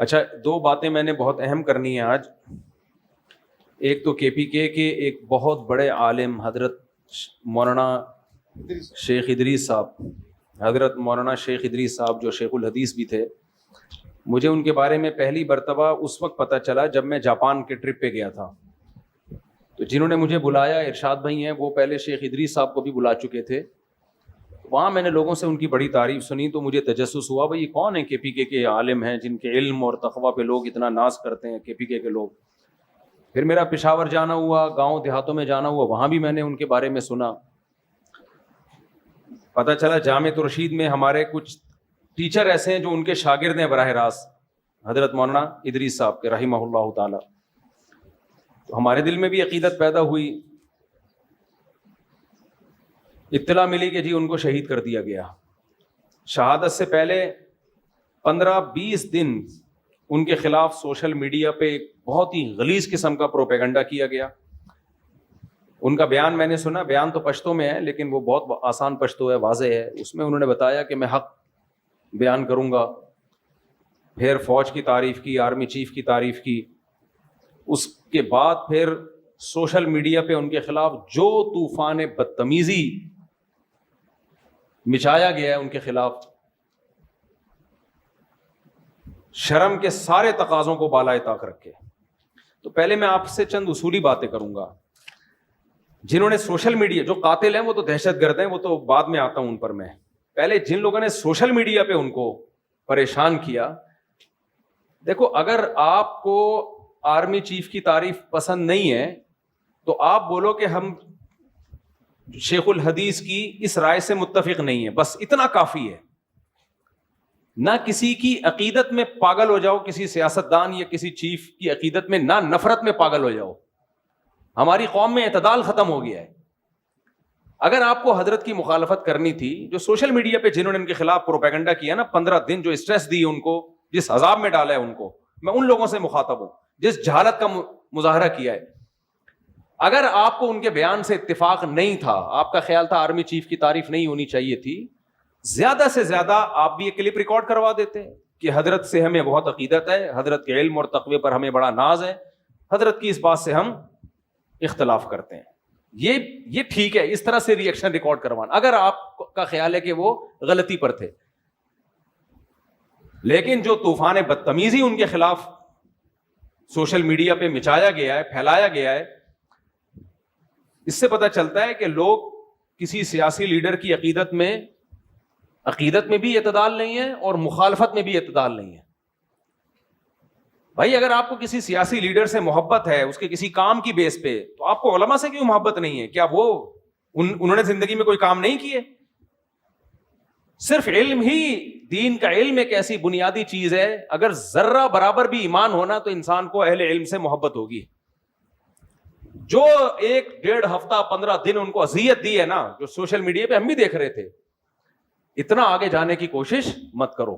اچھا، دو باتیں میں نے بہت اہم کرنی ہیں آج. ایک تو KPK کے ایک بہت بڑے عالم حضرت مولانا شیخ ادریس صاحب، حضرت مولانا شیخ ادریس صاحب جو شیخ الحدیث بھی تھے. مجھے ان کے بارے میں پہلی مرتبہ اس وقت پتہ چلا جب میں جاپان کے ٹرپ پہ گیا تھا. تو جنہوں نے مجھے بلایا ارشاد بھائی ہیں، وہ پہلے شیخ ادریس صاحب کو بھی بلا چکے تھے. وہاں میں نے لوگوں سے ان کی بڑی تعریف سنی تو مجھے تجسس ہوا بھائی یہ کون ہیں KPK کے عالم ہیں جن کے علم اور تقویٰ پہ لوگ اتنا ناز کرتے ہیں KPK کے لوگ. پھر میرا پشاور جانا ہوا، گاؤں دیہاتوں میں جانا ہوا، وہاں بھی میں نے ان کے بارے میں سنا. پتہ چلا جامعۃ الرشید میں ہمارے کچھ ٹیچر ایسے ہیں جو ان کے شاگرد ہیں براہ راست حضرت مولانا ادریس صاحب کے رحمہ اللہ تعالی. تو ہمارے دل میں بھی عقیدت پیدا ہوئی. اطلاع ملی کہ جی ان کو شہید کر دیا گیا. شہادت سے پہلے 15-20 دن ان کے خلاف سوشل میڈیا پہ ایک بہت ہی غلیظ قسم کا پروپیگنڈا کیا گیا. ان کا بیان میں نے سنا، بیان تو پشتو میں ہے لیکن وہ بہت آسان پشتو ہے، واضح ہے. اس میں انہوں نے بتایا کہ میں حق بیان کروں گا، پھر فوج کی تعریف کی، آرمی چیف کی تعریف کی. اس کے بعد پھر سوشل میڈیا پہ ان کے خلاف جو طوفان بدتمیزی مچایا گیا ہے ان کے خلاف، شرم کے سارے تقاضوں کو بالائے طاق رکھے. تو پہلے میں آپ سے چند اصولی باتیں کروں گا. جنہوں نے سوشل میڈیا، جو قاتل ہیں وہ تو دہشت گرد ہیں، وہ تو بعد میں آتا ہوں ان پر. میں پہلے جن لوگوں نے سوشل میڈیا پہ ان کو پریشان کیا، دیکھو اگر آپ کو آرمی چیف کی تعریف پسند نہیں ہے تو آپ بولو کہ ہم شیخ الحدیث کی اس رائے سے متفق نہیں ہے، بس اتنا کافی ہے. نہ کسی کی عقیدت میں پاگل ہو جاؤ، کسی سیاستدان یا کسی چیف کی عقیدت میں نہ نفرت میں پاگل ہو جاؤ. ہماری قوم میں اعتدال ختم ہو گیا ہے. اگر آپ کو حضرت کی مخالفت کرنی تھی، جو سوشل میڈیا پہ جنہوں نے ان کے خلاف پروپیگنڈا کیا نا، 15 دن جو اسٹریس دی ان کو، جس عذاب میں ڈالا ہے ان کو، میں ان لوگوں سے مخاطب ہوں جس جہالت کا مظاہرہ کیا ہے. اگر آپ کو ان کے بیان سے اتفاق نہیں تھا، آپ کا خیال تھا آرمی چیف کی تعریف نہیں ہونی چاہیے تھی، زیادہ سے زیادہ آپ بھی یہ کلپ ریکارڈ کروا دیتے کہ حضرت سے ہمیں بہت عقیدت ہے، حضرت کے علم اور تقوی پر ہمیں بڑا ناز ہے، حضرت کی اس بات سے ہم اختلاف کرتے ہیں. یہ ٹھیک ہے اس طرح سے ریئیکشن ریکارڈ کروانا اگر آپ کا خیال ہے کہ وہ غلطی پر تھے. لیکن جو طوفان بدتمیزی ان کے خلاف سوشل میڈیا پہ مچایا گیا ہے، پھیلایا گیا ہے، اس سے پتہ چلتا ہے کہ لوگ کسی سیاسی لیڈر کی عقیدت میں بھی اعتدال نہیں ہے اور مخالفت میں بھی اعتدال نہیں ہے. بھائی اگر آپ کو کسی سیاسی لیڈر سے محبت ہے، اس کے کسی کام کی بیس پہ، تو آپ کو علماء سے کیوں محبت نہیں ہے؟ کیا وہ انہوں نے زندگی میں کوئی کام نہیں کیے؟ صرف علم ہی، دین کا علم ایک ایسی بنیادی چیز ہے، اگر ذرہ برابر بھی ایمان ہونا تو انسان کو اہل علم سے محبت ہوگی. جو 1-1.5 ہفتہ 15 دن ان کو اذیت دی ہے نا، جو سوشل میڈیا پہ ہم بھی دیکھ رہے تھے، اتنا آگے جانے کی کوشش مت کرو.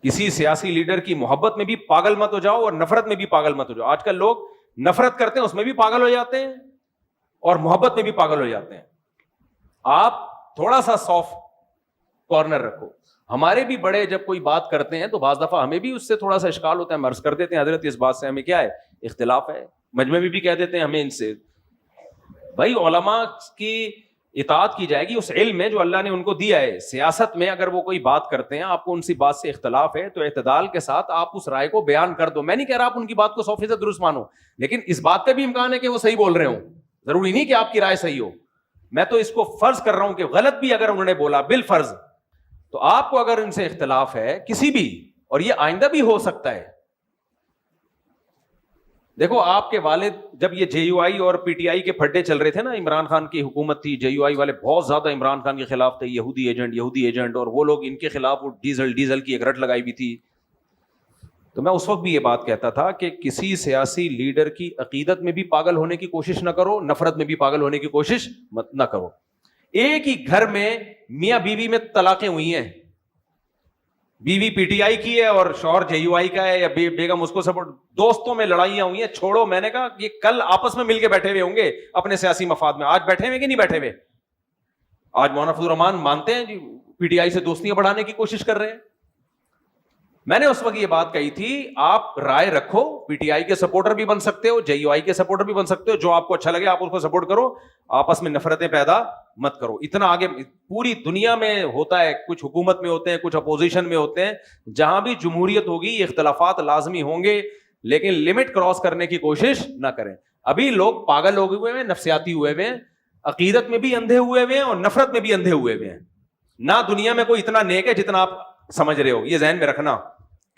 کسی سیاسی لیڈر کی محبت میں بھی پاگل مت ہو جاؤ اور نفرت میں بھی پاگل مت ہو جاؤ. آج کل لوگ نفرت کرتے ہیں، اس میں بھی پاگل ہو جاتے ہیں اور محبت میں بھی پاگل ہو جاتے ہیں. آپ تھوڑا سا سافٹ کارنر رکھو. ہمارے بھی بڑے جب کوئی بات کرتے ہیں تو بعض دفعہ ہمیں بھی اس سے تھوڑا سا اشکال ہوتا ہے، ہم عرض کر دیتے ہیں حضرت اس بات سے ہمیں کیا ہے، اختلاف ہے. مجمع میں بھی کہہ دیتے ہیں ہمیں ان سے. بھائی علماء کی اطاعت کی جائے گی اس علم میں جو اللہ نے ان کو دیا ہے. سیاست میں اگر وہ کوئی بات کرتے ہیں، آپ کو ان سی بات سے اختلاف ہے، تو اعتدال کے ساتھ آپ اس رائے کو بیان کر دو. میں نہیں کہہ رہا آپ ان کی بات کو 100% درست مانو، لیکن اس بات کا بھی امکان ہے کہ وہ صحیح بول رہے ہوں. ضروری نہیں کہ آپ کی رائے صحیح ہو. میں تو اس کو فرض کر رہا ہوں کہ غلط بھی اگر انہوں نے بولا بالفرض، تو آپ کو اگر ان سے اختلاف ہے کسی بھی، اور یہ آئندہ بھی ہو سکتا ہے. دیکھو آپ کے والد جب یہ JUI اور PTI کے پھڈے چل رہے تھے نا، عمران خان کی حکومت تھی، JUI والے بہت زیادہ عمران خان کے خلاف تھے، یہودی ایجنٹ، اور وہ لوگ ان کے خلاف وہ ڈیزل کی ایک رٹ لگائی ہوئی تھی. تو میں اس وقت بھی یہ بات کہتا تھا کہ کسی سیاسی لیڈر کی عقیدت میں بھی پاگل ہونے کی کوشش نہ کرو، نفرت میں بھی پاگل ہونے کی کوشش نہ کرو. ایک ہی گھر میں میاں بیوی میں طلاقیں ہوئی ہیں، بیوی PTI کی ہے اور شوہر JUI کا ہے، یا بیگم اس کو سپورٹ، دوستوں میں لڑائیاں ہوئی ہیں. چھوڑو، میں نے کہا یہ کل آپس میں مل کے بیٹھے ہوئے ہوں گے اپنے سیاسی مفاد میں. آج بیٹھے ہوئے کہ نہیں بیٹھے ہوئے؟ آج مولانا فضل الرحمان مانتے ہیں جی PTI سے دوستیاں بڑھانے کی کوشش کر رہے ہیں. میں نے اس وقت یہ بات کہی تھی, آپ رائے رکھو, پی ٹی آئی کے سپورٹر بھی بن سکتے ہو, جے یو آئی کے سپورٹر بھی بن سکتے ہو, جو آپ کو اچھا لگے آپ اس کو سپورٹ کرو, آپس میں نفرتیں پیدا مت کرو. اتنا آگے پوری دنیا میں ہوتا ہے, کچھ حکومت میں ہوتے ہیں, کچھ اپوزیشن میں ہوتے ہیں, جہاں بھی جمہوریت ہوگی اختلافات لازمی ہوں گے, لیکن لمٹ کراس کرنے کی کوشش نہ کریں. ابھی لوگ پاگل ہو ہوئے ہیں, نفسیاتی ہوئے ہوئے ہیں, عقیدت میں بھی اندھے ہوئے ہوئے ہیں اور نفرت میں بھی اندھے ہوئے ہوئے ہیں. نہ دنیا میں کوئی اتنا نیک ہے جتنا آپ سمجھ رہے ہو, یہ ذہن میں رکھنا.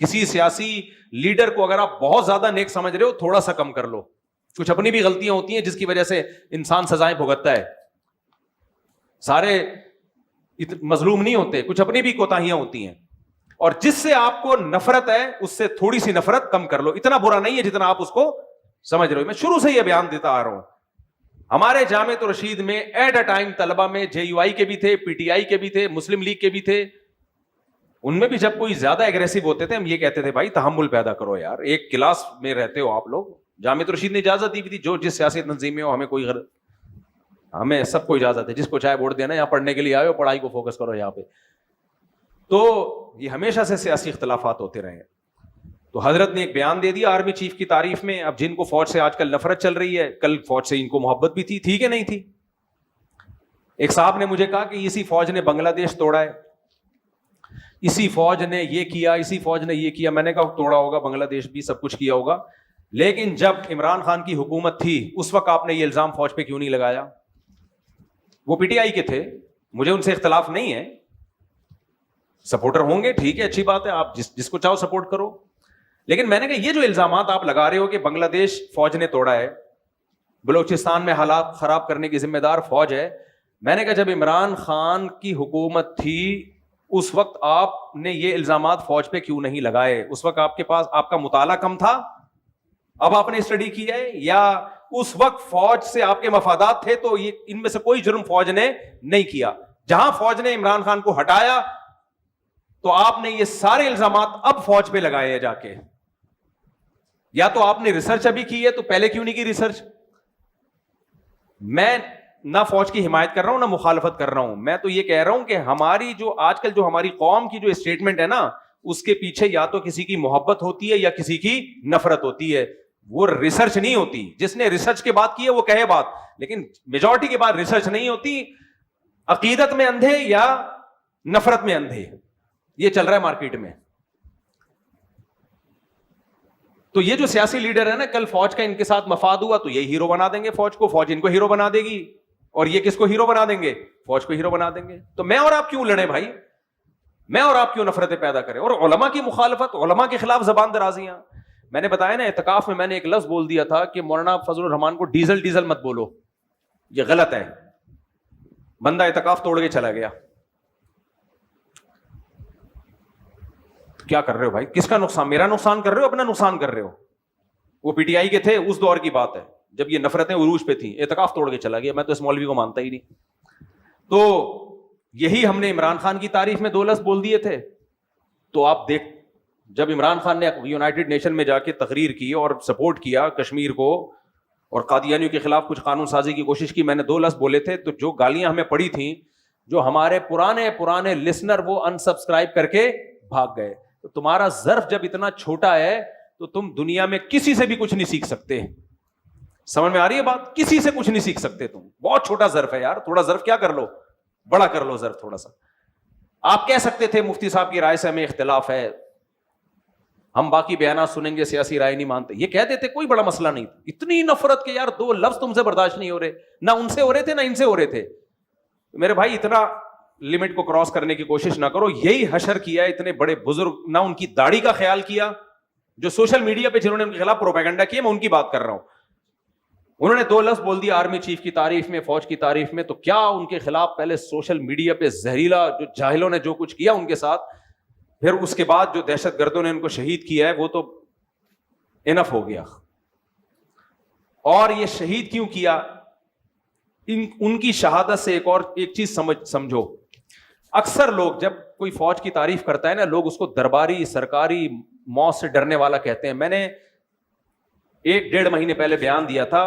کسی سیاسی لیڈر کو اگر آپ بہت زیادہ نیک سمجھ رہے ہو, تھوڑا سا کم کر لو. کچھ اپنی بھی غلطیاں ہوتی ہیں جس کی وجہ سے انسان سزائیں بھگتتا ہے. سارے مظلوم نہیں ہوتے, کچھ اپنی بھی کوتاہیاں ہوتی ہیں. اور جس سے آپ کو نفرت ہے اس سے تھوڑی سی نفرت کم کر لو. اتنا برا نہیں ہے جتنا آپ اس کو سمجھ رہے ہو. میں شروع سے یہ بیان دیتا آ رہا ہوں. ہمارے جامعۃ الرشید میں ایٹ اے ٹائم طلبہ میں جے یو آئی کے بھی تھے, پی ٹی آئی کے بھی تھے, مسلم لیگ کے بھی تھے. ان میں بھی جب کوئی زیادہ ایگریسو ہوتے تھے, ہم یہ کہتے تھے بھائی تحمل پیدا کرو یار, ایک کلاس میں رہتے ہو آپ لوگ. جامعۃ الرشید نے اجازت دی تھی, جو جس سیاسی تنظیم میں ہو, ہمیں سب کو اجازت ہے, جس کو چاہے ووٹ دینا, یہاں پڑھنے کے لیے آئے ہو, پڑھائی کو فوکس کرو یہاں پہ. تو یہ ہمیشہ سے سیاسی اختلافات ہوتے رہے ہیں. تو حضرت نے ایک بیان دے دیا آرمی چیف کی تعریف میں. اب جن کو فوج سے آج کل نفرت چل رہی ہے, کل فوج سے ان کو محبت بھی تھی کہ نہیں تھی. ایک صاحب نے مجھے کہا کہ اسی فوج نے بنگلہ دیش توڑا ہے, اسی فوج نے یہ کیا, اسی فوج نے یہ کیا. میں نے کہا توڑا ہوگا بنگلہ دیش بھی, سب کچھ کیا ہوگا, لیکن جب عمران خان کی حکومت تھی اس وقت آپ نے یہ الزام فوج پہ کیوں نہیں لگایا؟ وہ پی ٹی آئی کے تھے, مجھے ان سے اختلاف نہیں ہے, سپورٹر ہوں گے ٹھیک ہے, اچھی بات ہے, آپ جس کو چاہو سپورٹ کرو. لیکن میں نے کہا یہ جو الزامات آپ لگا رہے ہو کہ بنگلہ دیش فوج نے توڑا ہے, بلوچستان میں حالات خراب کرنے کی ذمہ دار فوج ہے, میں نے کہا جب عمران خان کی حکومت تھی اس وقت آپ نے یہ الزامات فوج پہ کیوں نہیں لگائے؟ اس وقت آپ کے پاس آپ کا مطالعہ کم تھا, اب آپ نے اسٹڈی کیا ہے, یا اس وقت فوج سے آپ کے مفادات تھے؟ تو یہ ان میں سے کوئی جرم فوج نے نہیں کیا. جہاں فوج نے عمران خان کو ہٹایا تو آپ نے یہ سارے الزامات اب فوج پہ لگائے ہیں جا کے. یا تو آپ نے ریسرچ ابھی کی ہے, تو پہلے کیوں نہیں کی ریسرچ؟ میں نہ فوج کی حمایت کر رہا ہوں نہ مخالفت کر رہا ہوں, میں تو یہ کہہ رہا ہوں کہ ہماری جو آج کل جو ہماری قوم کی جو اسٹیٹمنٹ ہے نا, اس کے پیچھے یا تو کسی کی محبت ہوتی ہے یا کسی کی نفرت ہوتی ہے, وہ ریسرچ نہیں ہوتی. جس نے ریسرچ کے بات کی ہے وہ کہے بات, لیکن میجورٹی کے بعد ریسرچ نہیں ہوتی. عقیدت میں اندھے یا نفرت میں اندھے, یہ چل رہا ہے مارکیٹ میں. تو یہ جو سیاسی لیڈر ہے نا, کل فوج کا ان کے ساتھ مفاد ہوا تو یہ ہیرو بنا دیں گے فوج کو, فوج ان کو ہیرو بنا دے گی, اور یہ کس کو ہیرو بنا دیں گے؟ فوج کو ہیرو بنا دیں گے. تو میں اور آپ کیوں لڑیں بھائی؟ میں اور آپ کیوں نفرتیں پیدا کریں؟ اور علماء کی مخالفت, علماء کے خلاف زبان درازیاں. میں نے بتایا نا اعتکاف میں, میں نے ایک لفظ بول دیا تھا کہ مولانا فضل الرحمان کو ڈیزل مت بولو, یہ غلط ہے. بندہ اعتکاف توڑ کے چلا گیا. کیا کر رہے ہو بھائی؟ کس کا نقصان؟ میرا نقصان کر رہے ہو, اپنا نقصان کر رہے ہو. وہ پی ٹی آئی کے تھے, اس دور کی بات ہے جب یہ نفرتیں عروج پہ تھیں, اعتکاف توڑ کے چلا گیا. میں تو اس مولوی کو مانتا ہی نہیں. تو یہی ہم نے عمران خان کی تعریف میں 2 لفظ بول دیے تھے. تو آپ دیکھ, جب عمران خان نے یونائٹڈ نیشن میں جا کے تقریر کی اور سپورٹ کیا کشمیر کو اور قادیانیوں کے خلاف کچھ قانون سازی کی کوشش کی, میں نے 2 لفظ بولے تھے. تو جو گالیاں ہمیں پڑی تھیں, جو ہمارے پرانے لسنر وہ انسبسکرائب کر کے بھاگ گئے. تو تمہارا ظرف جب اتنا چھوٹا ہے تو تم دنیا میں کسی سے بھی کچھ نہیں سیکھ سکتے. سمجھ میں آ رہی ہے بات؟ کسی سے کچھ نہیں سیکھ سکتے تم. بہت چھوٹا ظرف ہے یار, تھوڑا ظرف کیا کر لو, بڑا کر لو ظرف تھوڑا سا. آپ کہہ سکتے تھے مفتی صاحب کی رائے سے ہمیں اختلاف ہے, ہم باقی بیانات سنیں گے, سیاسی رائے نہیں مانتے, یہ کہہ دیتے, کوئی بڑا مسئلہ نہیں. اتنی نفرت کہ یار 2 لفظ تم سے برداشت نہیں ہو رہے, نہ ان سے ہو رہے تھے نہ ان سے ہو رہے تھے. میرے بھائی اتنا لمٹ کو کراس کرنے کی کوشش نہ کرو. یہی حشر کیا اتنے بڑے بزرگ, نہ ان کی داڑھی کا خیال کیا, جو سوشل میڈیا پہ جنہوں نے ان کے خلاف پروپیگنڈا کیا, میں ان کی بات کر رہا ہوں. انہوں نے 2 لفظ بول دیا آرمی چیف کی تعریف میں, فوج کی تعریف میں, تو کیا ان کے خلاف پہلے سوشل میڈیا پہ زہریلا جو جاہلوں نے جو کچھ کیا ان کے ساتھ, پھر اس کے بعد جو دہشت گردوں نے ان کو شہید کیا ہے, وہ تو انف ہو گیا. اور یہ شہید کیوں کیا؟ ان کی شہادت سے ایک چیز سمجھو. اکثر لوگ جب کوئی فوج کی تعریف کرتا ہے نا, لوگ اس کو درباری سرکاری موت سے ڈرنے والا کہتے ہیں. میں نے 1-1.5 مہینے پہلے بیان دیا تھا,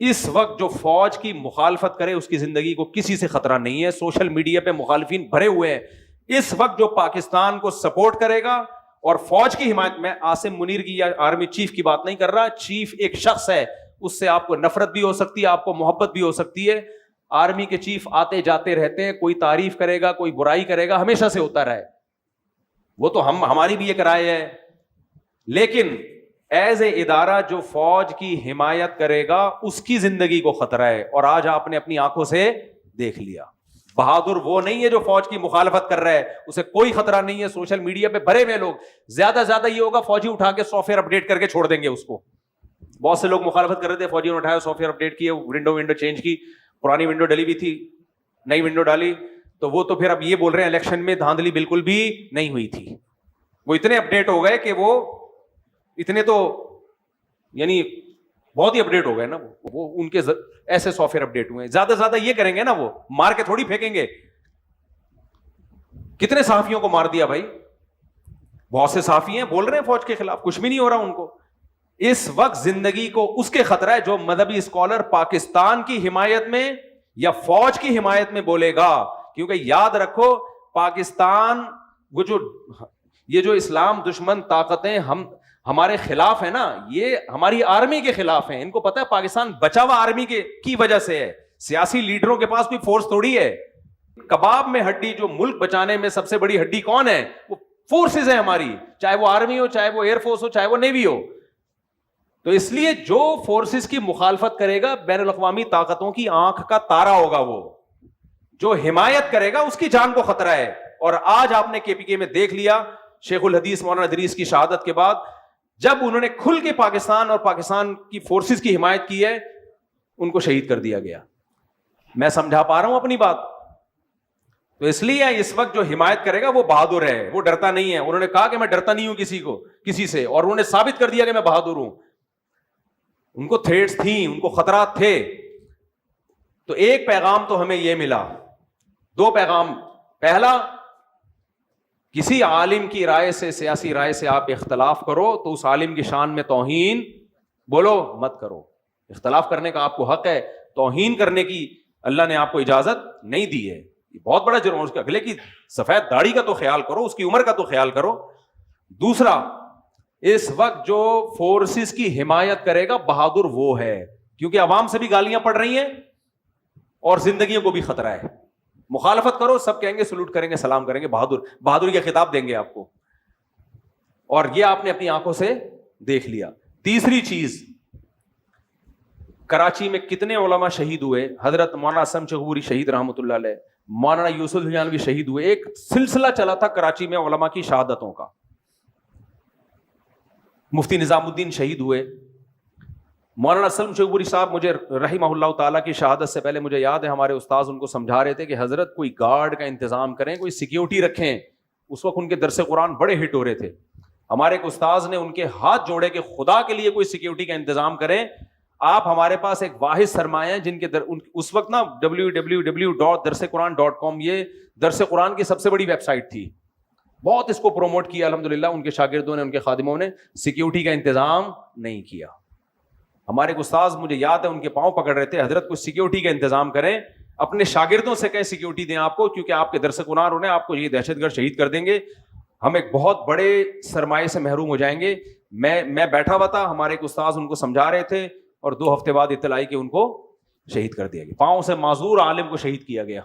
اس وقت جو فوج کی مخالفت کرے اس کی زندگی کو کسی سے خطرہ نہیں ہے. سوشل میڈیا پہ مخالفین بھرے ہوئے ہیں. اس وقت جو پاکستان کو سپورٹ کرے گا اور فوج کی حمایت. میں عاصم منیر کی یا آرمی چیف کی بات نہیں کر رہا. چیف ایک شخص ہے, اس سے آپ کو نفرت بھی ہو سکتی ہے, آپ کو محبت بھی ہو سکتی ہے. آرمی کے چیف آتے جاتے رہتے ہیں, کوئی تعریف کرے گا, کوئی برائی کرے گا, ہمیشہ سے ہوتا رہا ہے. وہ تو ہماری بھی ایک رائے ہے. لیکن ایز اے ادارہ جو فوج کی حمایت کرے گا اس کی زندگی کو خطرہ ہے. اور آج آپ نے اپنی آنکھوں سے دیکھ لیا. بہادر وہ نہیں ہے جو فوج کی مخالفت کر رہا ہے, اسے کوئی خطرہ نہیں ہے. سوشل میڈیا پہ بھرے ہوئے لوگ, زیادہ زیادہ یہ ہوگا فوجی اٹھا کے سافٹ ویئر اپڈیٹ کر کے چھوڑ دیں گے اس کو. بہت سے لوگ مخالفت کر رہے تھے, فوجیوں نے اٹھایا, سافٹ ویئر اپڈیٹ کیے, ونڈو چینج کی, پرانی ونڈو ڈلی ہوئی تھی, نئی ونڈو ڈالی, تو وہ تو پھر اب یہ بول رہے ہیں الیکشن میں دھاندلی بالکل بھی نہیں ہوئی تھی. وہ اتنے اپڈیٹ ہو گئے کہ وہ اتنے تو یعنی بہت ہی اپڈیٹ ہو گئے نا. وہ ان کے ایسے سافٹ ویئر اپڈیٹ ہوئے. زیادہ زیادہ یہ کریں گے نا, وہ مار کے تھوڑی پھینکیں گے. کتنے صحافیوں کو مار دیا بھائی, بہت سے صحافی ہیں بول رہے ہیں فوج کے خلاف, کچھ بھی نہیں ہو رہا ان کو. اس وقت زندگی کو اس کے خطرہ ہے جو مذہبی اسکالر پاکستان کی حمایت میں یا فوج کی حمایت میں بولے گا. کیونکہ یاد رکھو, پاکستان وہ یہ جو اسلام دشمن طاقتیں ہمارے خلاف ہے نا, یہ ہماری آرمی کے خلاف ہیں. ان کو پتا ہے پاکستان بچا ہوا آرمی کی وجہ سے ہے. سیاسی لیڈروں کے پاس کوئی فورس تھوڑی ہے. کباب میں ہڈی, جو ملک بچانے میں سب سے بڑی ہڈی کون ہے, وہ فورسز ہے ہماری, چاہے وہ آرمی ہو, چاہے وہ ایئر فورس ہو, چاہے وہ نیوی ہو. تو اس لیے جو فورسز کی مخالفت کرے گا بین الاقوامی طاقتوں کی آنکھ کا تارا ہوگا. وہ جو حمایت کرے گا اس کی جان کو خطرہ ہے. اور آج آپ نے کے پی کے میں دیکھ لیا, شیخ الحدیث مولانا ادریس کی شہادت کے بعد جب انہوں نے کھل کے پاکستان اور پاکستان کی فورسز کی حمایت کی ہے, ان کو شہید کر دیا گیا. میں سمجھا پا رہا ہوں اپنی بات؟ تو اس لیے اس وقت جو حمایت کرے گا وہ بہادر ہے, وہ ڈرتا نہیں ہے. انہوں نے کہا کہ میں ڈرتا نہیں ہوں کسی سے, اور انہوں نے ثابت کر دیا کہ میں بہادر ہوں. ان کو تھریٹس تھیں, ان کو خطرات تھے. تو ایک پیغام تو ہمیں یہ ملا, دو پیغام. پہلا, کسی عالم کی رائے سے, سیاسی رائے سے آپ اختلاف کرو تو اس عالم کی شان میں توہین بولو مت کرو. اختلاف کرنے کا آپ کو حق ہے, توہین کرنے کی اللہ نے آپ کو اجازت نہیں دی ہے. یہ بہت بڑا جرم ہے. اس کے اگلے کی سفید داڑھی کا تو خیال کرو, اس کی عمر کا تو خیال کرو. دوسرا, اس وقت جو فورسز کی حمایت کرے گا بہادر وہ ہے, کیونکہ عوام سے بھی گالیاں پڑ رہی ہیں اور زندگیوں کو بھی خطرہ ہے. مخالفت کرو, سب کہیں گے سلوٹ کریں گے, سلام کریں گے, بہادری کا خطاب دیں گے آپ کو. اور یہ آپ نے اپنی آنکھوں سے دیکھ لیا. تیسری چیز, کراچی میں کتنے علماء شہید ہوئے. حضرت مولانا اسم چغوری شہید رحمۃ اللہ علیہ, مولانا یوسف جانوی شہید ہوئے. ایک سلسلہ چلا تھا کراچی میں علماء کی شہادتوں کا. مفتی نظام الدین شہید ہوئے. مولانا اسلم چغوری صاحب, مجھے رحمہ اللہ تعالیٰ کی شہادت سے پہلے مجھے یاد ہے ہمارے استاذ ان کو سمجھا رہے تھے کہ حضرت کوئی گارڈ کا انتظام کریں, کوئی سیکیورٹی رکھیں. اس وقت ان کے درس قرآن بڑے ہٹ ہو رہے تھے. ہمارے ایک استاذ نے ان کے ہاتھ جوڑے کہ خدا کے لیے کوئی سیکیورٹی کا انتظام کریں. آپ ہمارے پاس ایک واحد سرمایہ ہیں جن کے اس وقت نا www.darsequran.com یہ درس قرآن کی سب سے بڑی ویب سائٹ تھی. بہت اس کو پروموٹ کیا الحمدللہ. ان کے شاگردوں نے, ان کے خادموں نے سیکیورٹی کا انتظام نہیں کیا. ہمارے استاذ مجھے یاد ہے ان کے پاؤں پکڑ رہے تھے, حضرت کچھ سیکیورٹی کا انتظام کریں, اپنے شاگردوں سے کہیں سیکیورٹی دیں آپ کو, کیونکہ آپ کے درس قرآن انہیں آپ کو یہ دہشت گرد شہید کر دیں گے, ہم ایک بہت بڑے سرمایے سے محروم ہو جائیں گے. میں بیٹھا ہوا تھا, ہمارے ایک استاذ ان کو سمجھا رہے تھے, اور 2 ہفتے بعد اطلاع آئی کہ ان کو شہید کر دیا گیا. پاؤں سے معذور عالم کو شہید کیا گیا.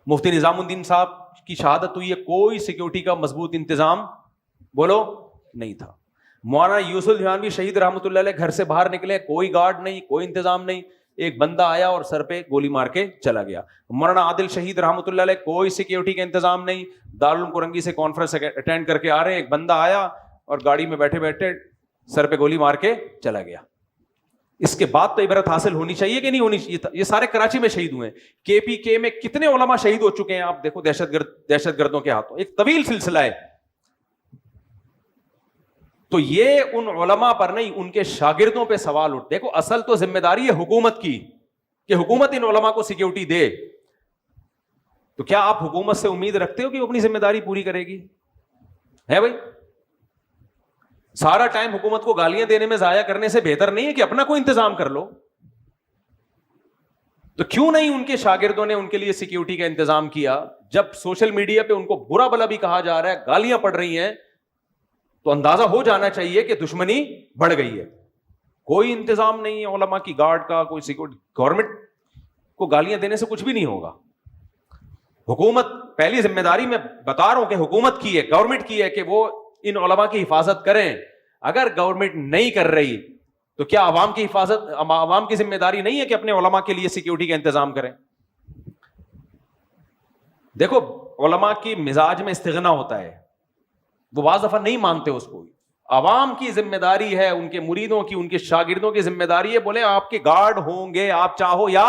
مفتی نظام الدین صاحب کی شہادت ہوئی ہے, کوئی سیکیورٹی کا مضبوط انتظام بولو نہیں تھا. مولانا یوسف جانوی شہید رحمۃ اللہ علیہ گھر سے باہر نکلے, کوئی گارڈ نہیں, کوئی انتظام نہیں, ایک بندہ آیا اور سر پہ گولی مار کے چلا گیا. مولانا عادل شہید رحمۃ اللہ علیہ کوئی سیکیورٹی کا انتظام نہیں, دارالعلوم کرنگی سے کانفرنس اٹینڈ کر کے آ رہے ہیں, ایک بندہ آیا اور گاڑی میں بیٹھے بیٹھے سر پہ گولی مار کے چلا گیا. اس کے بعد تو عبرت حاصل ہونی چاہیے کہ نہیں ہونی چاہیے. یہ سارے کراچی میں شہید ہوئے ہیں. کے پی کے میں کتنے علماء شہید ہو چکے ہیں آپ دیکھو, دہشت گردوں کے ہاتھوں. ایک طویل سلسلہ ہے. تو یہ ان علماء پر نہیں, ان کے شاگردوں پہ سوال اٹھ. دیکھو اصل تو ذمہ داری ہے حکومت کی کہ حکومت ان علماء کو سیکیورٹی دے. تو کیا آپ حکومت سے امید رکھتے ہو کہ وہ اپنی ذمہ داری پوری کرے گی؟ ہے بھائی, سارا ٹائم حکومت کو گالیاں دینے میں ضائع کرنے سے بہتر نہیں ہے کہ اپنا کوئی انتظام کر لو. تو کیوں نہیں ان کے شاگردوں نے ان کے لیے سیکیورٹی کا انتظام کیا؟ جب سوشل میڈیا پہ ان کو برا بلا بھی کہا جا رہا ہے, گالیاں پڑ رہی ہیں, تو اندازہ ہو جانا چاہیے کہ دشمنی بڑھ گئی ہے. کوئی انتظام نہیں ہے علماء کی گارڈ کا, کوئی سیکورٹی. گورنمنٹ کو گالیاں دینے سے کچھ بھی نہیں ہوگا. حکومت, پہلی ذمہ داری میں بتا رہا ہوں کہ حکومت کی ہے, گورنمنٹ کی ہے کہ وہ ان علماء کی حفاظت کریں. اگر گورنمنٹ نہیں کر رہی تو کیا عوام کی حفاظت, عوام کی ذمہ داری نہیں ہے کہ اپنے علماء کے لیے سیکیورٹی کا انتظام کریں؟ دیکھو علماء کی مزاج میں استغنا ہوتا ہے, وہ بعض دفعہ نہیں مانتے اس کو. عوام کی ذمہ داری ہے, ان کے مریدوں کی, ان کے شاگردوں کی ذمہ داری ہے. بولے آپ کے گارڈ ہوں گے, آپ چاہو یا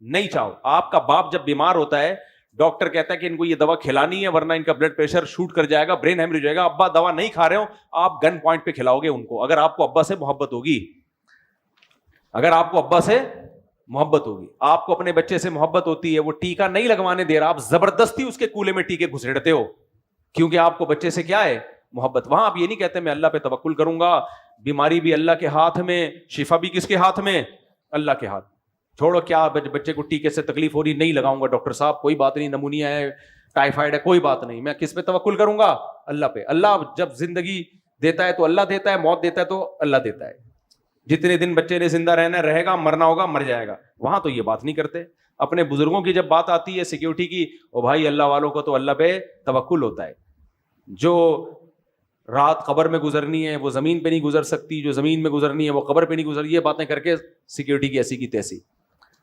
نہیں چاہو. آپ کا باپ جب بیمار ہوتا ہے, ڈاکٹر کہتا ہے کہ ان کو یہ دوا کھلانی ہے ورنہ ان کا بلڈ پریشر شوٹ کر جائے گا, برین ہیمریج ہو جائے گا. ابا دوا نہیں کھا رہے ہو, آپ گن پوائنٹ پہ کھلاؤ گے ان کو. اگر آپ کو ابا سے محبت ہوگی, اگر آپ کو ابا سے محبت ہوگی, آپ کو اپنے بچے سے محبت ہوتی ہے, وہ ٹیکا نہیں لگوانے دے رہا, آپ زبردستی اس کے کولے میں ٹیکے گھسیڑتے ہو کیونکہ آپ کو بچے سے کیا ہے, محبت. وہاں آپ یہ نہیں کہتے میں اللہ پہ توکل کروں گا, بیماری بھی اللہ کے ہاتھ میں, شفا بھی کس کے ہاتھ میں, اللہ کے ہاتھ. چھوڑو کیا بچے کو ٹیکے سے تکلیف ہو رہی, نہیں لگاؤں گا ڈاکٹر صاحب, کوئی بات نہیں, نمونیا ہے, ٹائیفائڈ ہے, کوئی بات نہیں. میں کس پہ توکل کروں گا؟ اللہ پہ. اللہ جب زندگی دیتا ہے تو اللہ دیتا ہے, موت دیتا ہے تو اللہ دیتا ہے. جتنے دن بچے نے زندہ رہنا رہے گا, مرنا ہوگا مر جائے گا. وہاں تو یہ بات نہیں کرتے. اپنے بزرگوں کی جب بات آتی ہے سیکیورٹی کی, او بھائی اللہ والوں کو تو اللہ پہ توکل ہوتا ہے. جو رات قبر میں گزرنی ہے وہ زمین پہ نہیں گزر سکتی, جو زمین میں گزرنی ہے وہ قبر پہ نہیں گزر. یہ باتیں کر کے سیکیورٹی کی ایسی کی تیسی.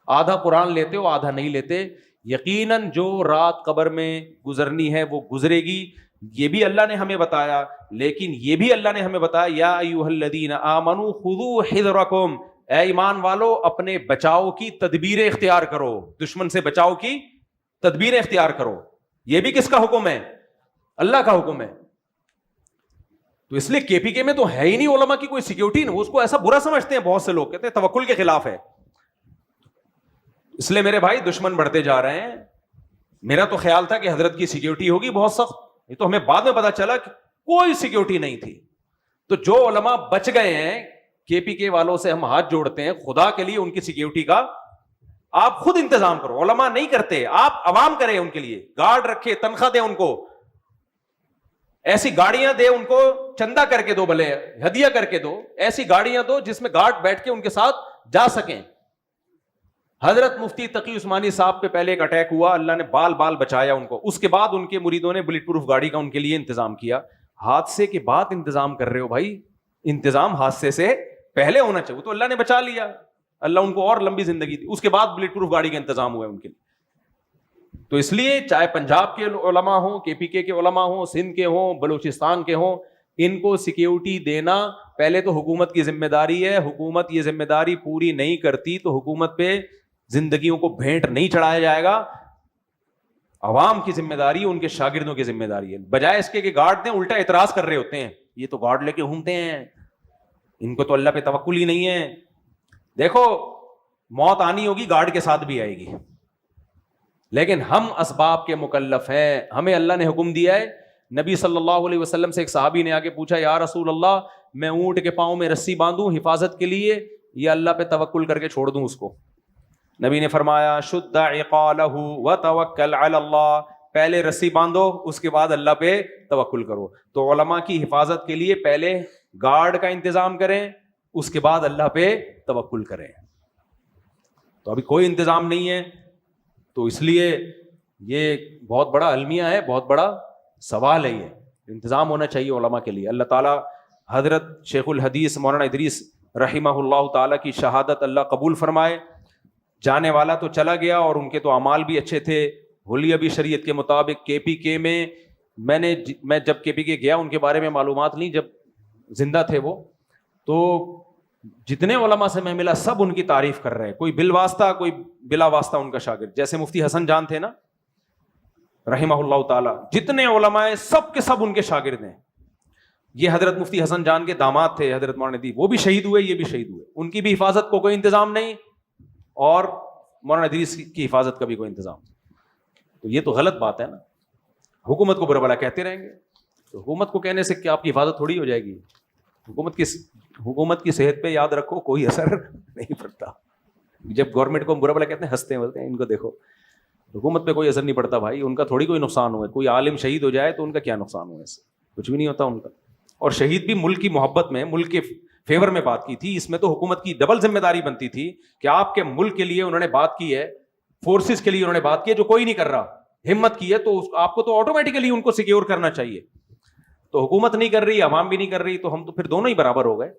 آدھا قرآن لیتے ہو, آدھا نہیں لیتے. یقیناً جو رات قبر میں گزرنی ہے وہ گزرے گی, یہ بھی اللہ نے ہمیں بتایا. لیکن یہ بھی اللہ نے ہمیں بتایا, یا ایھا الذین آمنوا خذوا حذرکم, اے ایمان والو اپنے بچاؤ کی تدبیریں اختیار کرو, دشمن سے بچاؤ کی تدبیریں اختیار کرو. یہ بھی کس کا حکم ہے؟ اللہ کا حکم ہے. تو اس لیے کے پی کے میں تو ہے ہی نہیں علماء کی کوئی سیکیورٹی. اس کو ایسا برا سمجھتے ہیں بہت سے لوگ, کہتے ہیں توکل کے خلاف ہے. اس لیے میرے بھائی دشمن بڑھتے جا رہے ہیں. میرا تو خیال تھا کہ حضرت کی سیکیورٹی ہوگی بہت سخت, یہ تو ہمیں بعد میں پتا چلا کہ کوئی سیکیورٹی نہیں تھی. تو جو علماء بچ گئے ہیں, کے پی کے والوں سے ہم ہاتھ جوڑتے ہیں, خدا کے لیے ان کی سیکیورٹی کا آپ خود انتظام کرو. علماء نہیں کرتے, آپ عوام کریں ان کے لیے, گارڈ رکھے, تنخواہ دیں ان کو, ایسی گاڑیاں دے ان کو, چندہ کر کے دو, بھلے ہدیہ کر کے دو, ایسی گاڑیاں دو جس میں گارڈ بیٹھ کے ان کے ساتھ جا سکیں. حضرت مفتی تقی عثمانی صاحب پہ پہلے ایک اٹیک ہوا, اللہ نے بال بال بچایا ان کو. اس کے بعد ان کے مریدوں نے بلٹ پروف گاڑی کا ان کے لیے انتظام کیا. حادثے کے بعد انتظام کر رہے ہو بھائی, انتظام حادثے سے پہلے ہونا چاہیے. تو اللہ نے بچا لیا, اللہ ان کو اور لمبی زندگی دی. اس کے بعد بلٹ پروف گاڑی کا انتظام ہوا ہے ان کے لیے. تو اس لیے چاہے پنجاب کے علماء ہوں, کے پی کے علماء ہوں, سندھ کے ہوں, بلوچستان کے ہوں, ان کو سیکیورٹی دینا پہلے تو حکومت کی ذمہ داری ہے. حکومت یہ ذمہ داری پوری نہیں کرتی تو حکومت پہ زندگیوں کو بھینٹ نہیں چڑھایا جائے گا. عوام کی ذمہ داری, ان کے شاگردوں کی ذمہ داری ہے. بجائے اس کے کہ گارڈ دیں, الٹا اعتراض کر رہے ہوتے ہیں, یہ تو گارڈ لے کے گھومتے ہیں, ان کو تو اللہ پہ توکل ہی نہیں ہے. دیکھو موت آنی ہوگی, گارڈ کے ساتھ بھی آئے گی, لیکن ہم اسباب کے مکلف ہیں. ہمیں اللہ نے حکم دیا ہے. نبی صلی اللہ علیہ وسلم سے ایک صحابی نے آگے پوچھا, یا رسول اللہ میں اونٹ کے پاؤں میں رسی باندھوں حفاظت کے لیے یا اللہ پہ توکل کر کے چھوڑ دوں اس کو؟ نبی نے فرمایا, شد عقالہ وتوکل علی اللہ, پہلے رسی باندھو اس کے بعد اللہ پہ توکل کرو. تو علماء کی حفاظت کے لیے پہلے گارڈ کا انتظام کریں, اس کے بعد اللہ پہ توکل کریں. تو ابھی کوئی انتظام نہیں ہے, تو اس لیے یہ بہت بڑا المیہ ہے, بہت بڑا سوال ہے. یہ انتظام ہونا چاہیے علماء کے لیے. اللہ تعالیٰ حضرت شیخ الحدیث مولانا ادریس رحمہ اللہ تعالیٰ کی شہادت اللہ قبول فرمائے. جانے والا تو چلا گیا اور ان کے تو اعمال بھی اچھے تھے, حلیہ بھی شریعت کے مطابق. کے پی کے میں میں جب کے پی کے گیا ان کے بارے میں معلومات لی, جب زندہ تھے وہ, تو جتنے علماء سے میں ملا سب ان کی تعریف کر رہے ہیں, کوئی بالواسطہ کوئی بلا واسطہ ان کا شاگرد. جیسے مفتی حسن جان تھے نا رحمہ اللہ تعالیٰ, جتنے علماء ہیں سب کے سب ان کے شاگرد ہیں. یہ حضرت مفتی حسن جان کے داماد تھے حضرت مولانا ادیب, وہ بھی شہید ہوئے, یہ بھی شہید ہوئے. ان کی بھی حفاظت کو کوئی انتظام نہیں, اور مولانا ادریس کی حفاظت کا بھی کوئی انتظام. تو یہ تو غلط بات ہے نا. حکومت کو برا بھلا کہتے رہیں گے, تو حکومت کو کہنے سے کیا آپ کی حفاظت تھوڑی ہو جائے گی؟ حکومت کی صحت پہ یاد رکھو کوئی اثر نہیں پڑتا. جب گورنمنٹ کو برا بلا کہتے ہیں ہنستے ہیں، بولتے ہیں ان کو دیکھو، حکومت پہ کوئی اثر نہیں پڑتا بھائی، ان کا تھوڑی کوئی نقصان ہوا ہے، کوئی عالم شہید ہو جائے تو ان کا کیا نقصان ہوا ہے، اس سے کچھ بھی نہیں ہوتا ان کا. اور شہید بھی ملک کی محبت میں، ملک کے فیور میں بات کی تھی. اس میں تو حکومت کی ڈبل ذمہ داری بنتی تھی کہ آپ کے ملک کے لیے انہوں نے بات کی ہے، فورسز کے لیے انہوں نے بات کی ہے جو کوئی نہیں کر رہا، ہمت کی ہے، تو آپ کو تو آٹومیٹیکلی ان کو سیکیور کرنا چاہیے. تو حکومت نہیں کر رہی، عوام بھی نہیں کر رہی، تو ہم تو پھر دونوں ہی برابر ہو گئے.